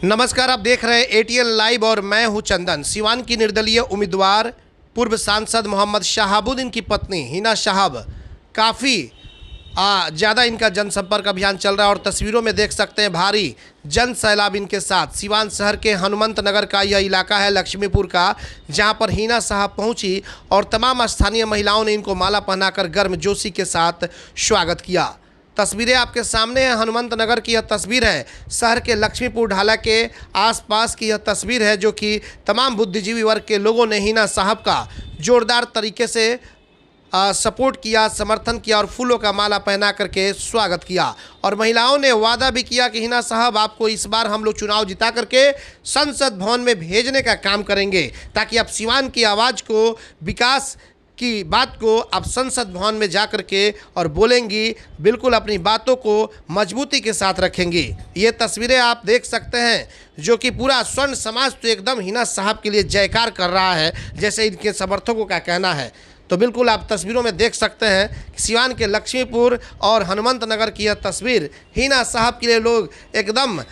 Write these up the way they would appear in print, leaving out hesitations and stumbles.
नमस्कार, आप देख रहे हैं एटीएन लाइव और मैं हूं चंदन। सिवान की निर्दलीय उम्मीदवार पूर्व सांसद मोहम्मद शहाबुद्दीन की पत्नी हिना साहब काफ़ी ज़्यादा इनका जनसंपर्क अभियान चल रहा है और तस्वीरों में देख सकते हैं भारी जन सैलाब इनके साथ। सिवान शहर के हनुमंत नगर का यह इलाका है लक्ष्मीपुर का, जहां पर हिना साहब पहुंची और तमाम स्थानीय महिलाओं ने इनको माला पहनाकर गर्मजोशी के साथ स्वागत किया। तस्वीरें आपके सामने हैं। हनुमंत नगर की यह तस्वीर है, शहर के लक्ष्मीपुर ढाला के आसपास की यह तस्वीर है, जो कि तमाम बुद्धिजीवी वर्ग के लोगों ने हिना साहब का जोरदार तरीके से सपोर्ट किया, समर्थन किया और फूलों का माला पहना करके स्वागत किया। और महिलाओं ने वादा भी किया कि हिना साहब, आपको इस बार हम लोग चुनाव जिता करके संसद भवन में भेजने का काम करेंगे, ताकि आप सिवान की आवाज़ को, विकास की बात को आप संसद भवन में जा कर के और बोलेंगी, बिल्कुल अपनी बातों को मजबूती के साथ रखेंगी। ये तस्वीरें आप देख सकते हैं, जो कि पूरा स्वर्ण समाज तो एकदम हिना साहब के लिए जयकार कर रहा है, जैसे इनके समर्थकों का कहना है। तो बिल्कुल आप तस्वीरों में देख सकते हैं सिवान के लक्ष्मीपुर और हनुमंत नगर की यह तस्वीर। हिना साहब के लिए लोग एकदम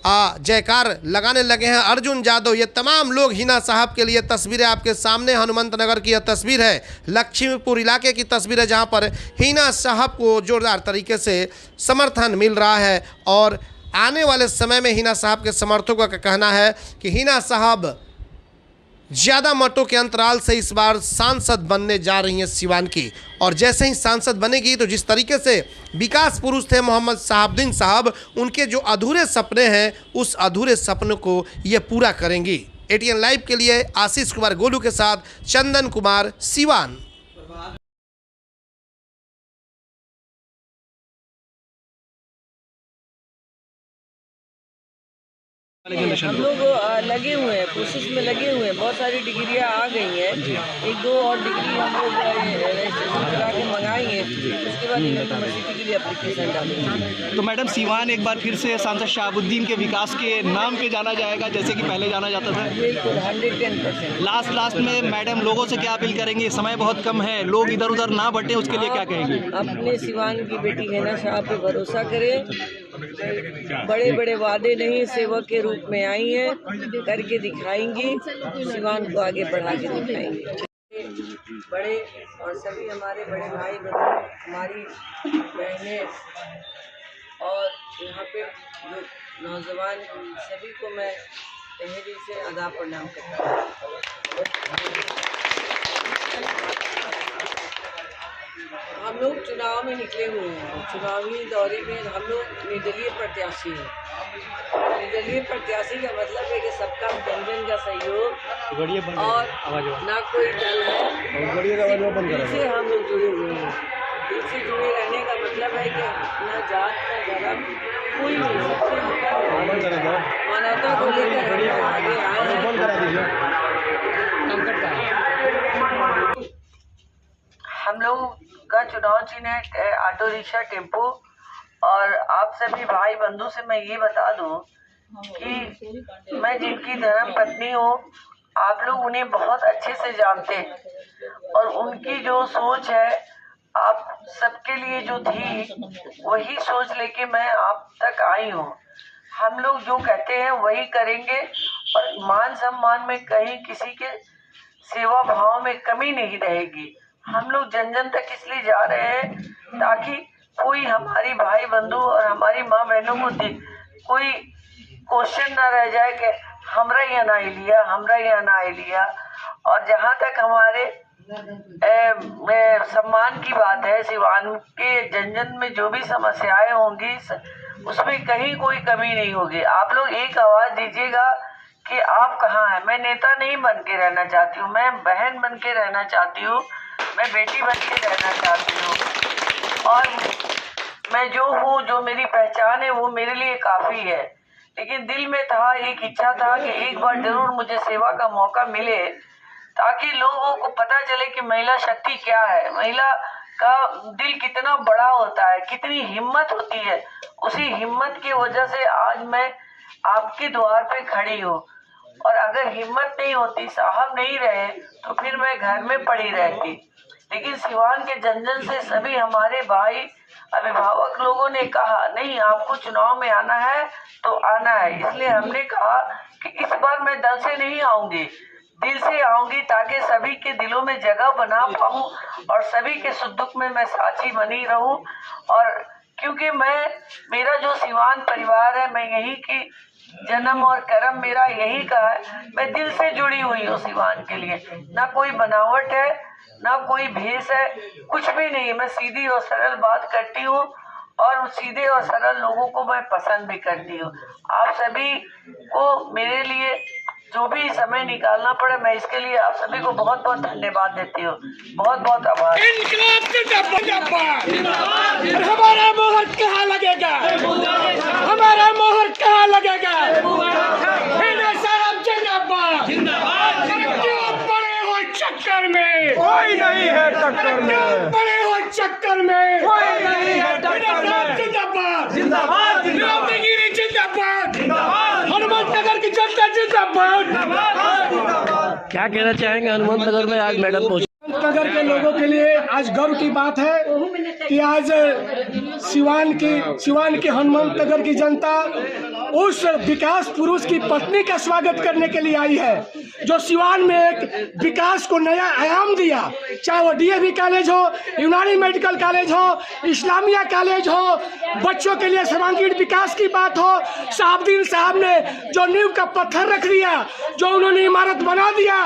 जयकार लगाने लगे हैं। अर्जुन यादव, ये तमाम लोग हिना साहब के लिए तस्वीरें आपके सामने। हनुमंत नगर की यह तस्वीर है, लक्ष्मीपुर इलाके की तस्वीर है, जहां पर हिना साहब को जोरदार तरीके से समर्थन मिल रहा है। और आने वाले समय में हिना साहब के समर्थकों का कहना है कि हिना साहब ज़्यादा मतों के अंतराल से इस बार सांसद बनने जा रही हैं सिवान की। और जैसे ही सांसद बनेगी तो जिस तरीके से विकास पुरुष थे मोहम्मद शहाबुद्दीन साहब, उनके जो अधूरे सपने हैं, उस अधूरे सपनों को ये पूरा करेंगी। एटीएन लाइव के लिए आशीष कुमार गोलू के साथ चंदन कुमार, सिवान। हम लोग लगे हुए हैं, कोशिश में लगे हुए हैं। बहुत सारी डिग्रियां आ गई हैं, एक दो और डिग्री हम लोग रजिस्ट्रेशन करा के मंगाएंगे। उसके बाद यूनिवर्सिटी के लिए एप्लीकेशन डालेंगे। तो मैडम, सिवान एक बार फिर से सांसद शहाबुद्दीन के विकास के नाम पे जाना जाएगा, जैसे कि पहले जाना जाता था? बिल्कुल 110%। लास्ट में मैडम, लोगों से क्या अपील करेंगे? समय बहुत कम है, लोग इधर उधर ना बटे, उसके लिए क्या कहेंगे? अपने सिवान की बेटी हिना साहब पे भरोसा करें। बड़े बड़े वादे नहीं, सेवक के रूप में आई हैं, करके दिखाएंगी, सिवान को आगे बढ़ा के दिखाएंगे। बड़े और सभी हमारे बड़े भाई बहन, हमारी बहनें और यहाँ पे जो नौजवान, सभी को मैं तहे दिल से अदा प्रणाम करता हूँ। हम लोग चुनाव में निकले हुए हैं। चुनावी दौरे में हम लोग निर्दलीय प्रत्याशी हैं। निर्दलीय प्रत्याशी का मतलब है कि सबका जन जन का सहयोग और ना कोई दल है, दिल से हम लोग जुड़े हुए हैं। दिल से जुड़े रहने का मतलब है कि ना जात ना धर्म कोई नहीं, सबसे मानवता को लेकर आगे आए हैं। हम लोग का चुनाव चिन्ह है ऑटो रिक्शा, टेम्पो। और आप सभी भाई बंधु से मैं ये बता दूं कि मैं जिनकी धर्म पत्नी हूँ, आप लोग उन्हें बहुत अच्छे से जानते हैं और उनकी जो सोच है आप सबके लिए जो थी, वही सोच लेके मैं आप तक आई हूँ। हम लोग जो कहते हैं वही करेंगे और मान सम्मान में कहीं किसी के सेवा भाव में कमी नहीं रहेगी। हम लोग जन जन तक इसलिए जा रहे हैं ताकि कोई हमारी भाई बंधु और हमारी माँ बहनों को कोई क्वेश्चन ना रह जाए कि हमरा यहाँ ना लिया, हमरा यहाँ ना लिया। और जहाँ तक हमारे सम्मान की बात है, सिवान के जन जन में जो भी समस्याएं होंगी उसमें कहीं कोई कमी नहीं होगी। आप लोग एक आवाज दीजिएगा कि आप कहाँ हैं। मैं नेता नहीं बन के रहना चाहती हूँ, मैं बहन बन के रहना चाहती हूँ, मैं बेटी बन के रहना चाहती हूँ। और मैं जो हूँ, जो मेरी पहचान है, वो मेरे लिए काफ़ी है। लेकिन दिल में था, एक इच्छा था कि एक बार जरूर मुझे सेवा का मौका मिले, ताकि लोगों को पता चले कि महिला शक्ति क्या है, महिला का दिल कितना बड़ा होता है, कितनी हिम्मत होती है। उसी हिम्मत की वजह से आज मैं आपके द्वार पे खड़ी हूँ। और अगर हिम्मत नहीं होती, साहब नहीं रहे, तो फिर मैं घर में पड़ी रहती। लेकिन सिवान के जन जन से सभी हमारे भाई अभिभावक लोगों ने कहा नहीं, आपको चुनाव में आना है तो आना है। इसलिए हमने कहा कि इस बार मैं दल से नहीं आऊंगी, दिल से आऊंगी, ताकि सभी के दिलों में जगह बना पाऊं और सभी के सुख दुख में मैं साथी बनी रहूं। और क्योंकि मेरा जो सिवान परिवार है, मैं यहीं की जन्म और कर्म मेरा यही का है, मैं दिल से जुड़ी हुई हूँ सिवान के लिए। ना कोई बनावट है, ना कोई भेष है, कुछ भी नहीं। मैं सीधी और सरल बात करती हूँ और सीधे और सरल लोगों को मैं पसंद भी करती हूँ। आप सभी को मेरे लिए जो भी समय निकालना पड़े, मैं इसके लिए आप सभी को बहुत बहुत धन्यवाद देती हूँ। बहुत बहुत आभार। हमारा मोहर कहाँ लगेगा? हमारा मोहर कहाँ लगेगा? साहब जिंदाबाद। क्यों पड़े हो चक्कर में? कोई नहीं है टक्कर में। पड़े हो चक्कर में? कोई नहीं है टक्कर में। जिंदाबाद जिंदाबाद जिंदाबाद। हनुमान नगर की जनता जिंदाबाद। क्या कहना चाहेंगे हनुमान नगर में आज मैडम पहुंची? नगर के लोगों के लिए आज गर्व की बात है कि आज सिवान की हनुमान नगर की जनता उस विकास पुरुष की पत्नी का स्वागत करने के लिए आई है, जो सिवान में एक विकास को नया आयाम दिया। चाहे वो डीएवी कॉलेज हो, यूनानी मेडिकल कॉलेज हो, इस्लामिया कॉलेज हो, बच्चों के लिए सर्वांगीण विकास की बात हो। शहाबुद्दीन साहब ने जो नींव का पत्थर रख दिया, जो उन्होंने इमारत बना दिया,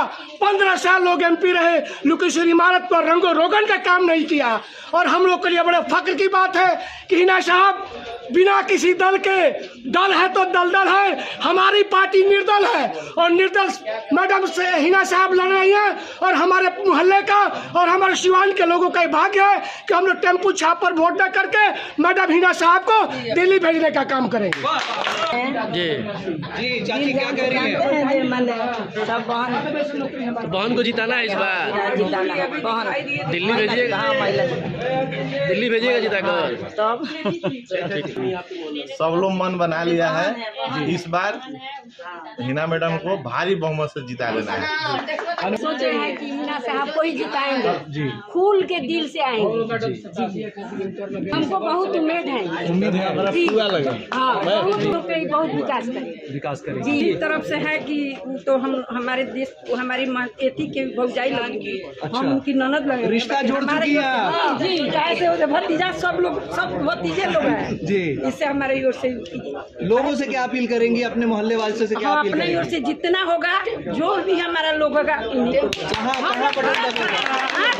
15 साल लोग एमपी रहे, लुकेश्वर इमारत पर रंगो रोगन का काम नहीं किया। और हम लोग के लिए बड़े फख्र की बात है कि हिना साहब बिना किसी दल के, दल है तो दलदल है, हमारी पार्टी निर्दल है और निर्दल मैडम से हिना साहब लड़ रही हैं। और हमारे मोहल्ले का और हमारे सिवान के लोगों का भाग्य है कि हम लोग टेम्पू छाप पर वोट न करके मैडम हिना साहब को दिल्ली भेजने का काम करेंगे। जी जी चाची क्या कह रही है? तो बहन को जिताना है इस बार, दिल्ली भेजिएगा, दिल्ली भेजिएगा जिताकर। सब लोग मन बना लिया है इस बार हिना मैडम को भारी बहुमत से जिता देना है। सोचे हैं कि हिना साहब को ही जिताएंगे, खूल के दिल से आएंगे। हमको बहुत उम्मीद है हाँ, बहुत विकास करें जी। इस तरफ से है कि तो हम हमारे देश हमारी एथी के भौजाई लगेंगे, हम उनकी ननद लगेंगे, रिश्ता जोड़ चुकी हैं जी। कैसे भतीजा सब भतीजे लोग हैं जी। इससे हमारी ओर से लोगों से क्या अपील करेंगे? अपने मोहल्ले वालों से क्या अपील अपनी करेंगे? ओर से जितना होगा, जो भी हमारा लोग होगा, कहाँ बटन दबेगा?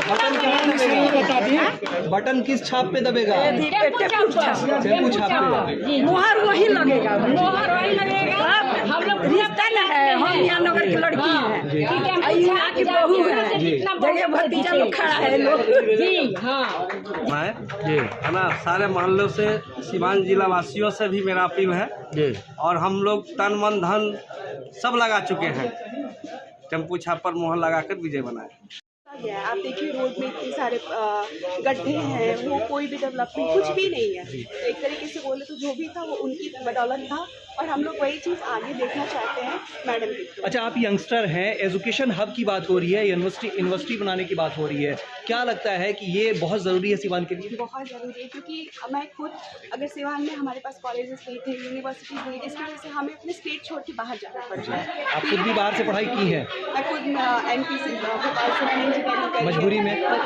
बटन कहाँ दबेगा? बटन किस छाप पे दबेगा? टेम्पू छाप पे। मोहर वही लगेगा, मोहर वही लगेगा। हम लोग रिश्ता न है, हम यहाँ नगर की लड़की हैं, यहाँ की बहू है, जगह भतीजा लोग खड़ा है लोग जी। हाँ है ना, सारे मोहल्लों से, सिवान जिला वासियों से भी मेरा अपील है जी। और हम लोग तन मन धन सब लगा चुके हैं, टेम्पू छाप पर मोहर लगाकर विजय बनाए। आप देखिए रोड में इतने सारे गड्ढे हैं, वो कोई भी डेवलपमेंट कुछ भी नहीं है। तो एक तरीके से बोले तो जो भी था वो उनकी बदौलत था और हम लोग वही चीज़ आगे देखना चाहते हैं मैडम की। अच्छा, आप यंगस्टर हैं, एजुकेशन हब की बात हो रही है, यूनिवर्सिटी बनाने की बात हो रही है, क्या लगता है कि ये बहुत ज़रूरी है सिवान के लिए? बहुत ज़रूरी है, क्योंकि मैं खुद अगर सिवान में हमारे पास कॉलेजेस नहीं थे, यूनिवर्सिटी नहीं, इसकी वजह से हमें अपने स्टेट छोड़ के बाहर जाना पड़ता है। आप खुद भी बाहर से पढ़ाई की है? मैं खुद MP से भोपाल से मैंने इंजीनियरिंग करी। मजबूरी में यहाँ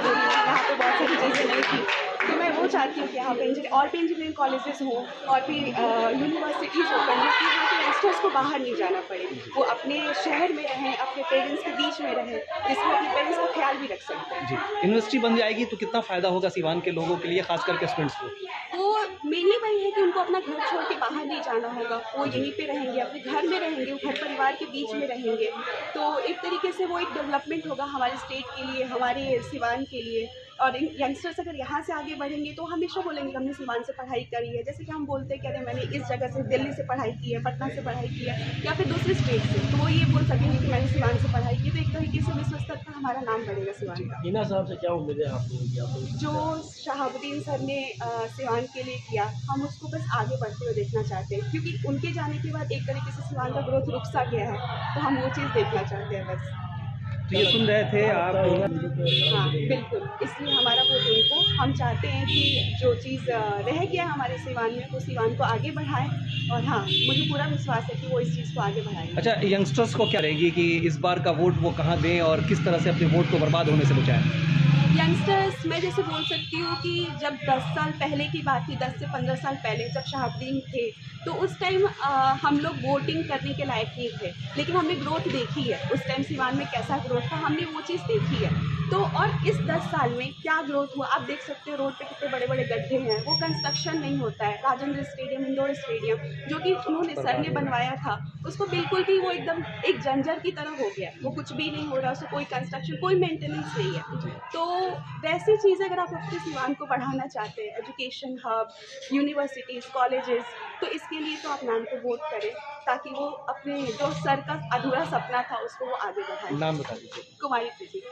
पे बहुत सारी चीज़ें नहीं थी, तो मैं वो चाहती हूँ कि यहाँ पे इंजीनियरिंग कॉलेजेस हों और भी यूनिवर्सिटीज़ हो, ताकि यहाँ के यंगस्टर्स को बाहर नहीं जाना पड़े, वो अपने शहर में रहें, अपने पेरेंट्स के बीच में रहें, जिसमें अपने पेरेंट्स का ख्याल भी रख सकते हैं। जी, यूनिवर्सिटी बन जाएगी तो कितना फ़ायदा होगा सिवान के लोगों के लिए, खास करके स्टूडेंट्स को? तो मेनली वही है कि उनको अपना घर छोड़ के बाहर नहीं जाना होगा, वो यहीं पे रहेंगे, अपने घर में रहेंगे, घर परिवार के बीच में रहेंगे, तो एक तरीके से वो एक डेवलपमेंट होगा हमारे स्टेट के लिए, हमारे सिवान के लिए। और यंगस्टर्स अगर यहाँ से आगे बढ़ेंगे तो हमेशा बोलेंगे कि हमने सिवान से पढ़ाई करी है, जैसे कि हम बोलते हैं कि अरे मैंने इस जगह से, दिल्ली से पढ़ाई की है, पटना से पढ़ाई की है, या फिर दूसरे स्टेट से, तो वो ये बोल सकेंगे कि मैंने सिवान से पढ़ाई की। तो एक तरीके से विश्व स्तर पर हमारा नाम बढ़ेगा सिवान का। हिना साहब से क्या उम्मीद है आपको? जो शहाबुद्दीन सर ने सिवान के लिए किया, हम उसको बस आगे बढ़ते हुए देखना चाहते हैं, क्योंकि उनके जाने के बाद एक तरीके से सिवान का ग्रोथ रुक सा गया है, तो हम वो चीज़ देखना चाहते हैं बस। तो ये सुन रहे थे आप। हाँ बिल्कुल, इसलिए हमारा वोट उनको, हम चाहते हैं कि जो चीज़ रह गया हमारे सिवान में वो सिवान को आगे बढ़ाएं, और हाँ मुझे पूरा विश्वास है कि वो इस चीज़ को आगे बढ़ाएंगे। अच्छा, यंगस्टर्स को क्या रहेगी कि इस बार का वोट वो कहाँ दें और किस तरह से अपने वोट को बर्बाद होने से बचाएं? यंगस्टर्स मैं जैसे बोल सकती हूँ कि जब 10 साल पहले की बात थी, 10 से 15 साल पहले जब शहाबुद्दीन थे, तो उस टाइम हम लोग वोटिंग करने के लायक नहीं थे, लेकिन हमने ग्रोथ देखी है। उस टाइम सिवान में कैसा ग्रोथ था हमने वो चीज़ देखी है। तो और इस 10 साल में क्या ग्रोथ हुआ आप देख सकते हो, रोड पे कितने बड़े बड़े गड्ढे हैं, वो कंस्ट्रक्शन नहीं होता है। राजेंद्र स्टेडियम, इंडोर स्टेडियम जो कि उन्होंने सर ने बनवाया था, उसको बिल्कुल भी वो एकदम एक जंजर की तरह हो गया, वो कुछ भी नहीं हो रहा, उसको कोई कंस्ट्रक्शन कोई मेंटेनेंस नहीं है। तो वैसी चीज़ें अगर आप अपने सिवान को बढ़ाना चाहते हैं, एजुकेशन हब, यूनिवर्सिटीज़, कॉलेजेस, तो इसके लिए तो आप मैम को वोट करें ताकि वो अपने जो सर का अधूरा सपना था उसको वो आगे बढ़ाए। नाम बता दीजिए। कुमारी प्रीति।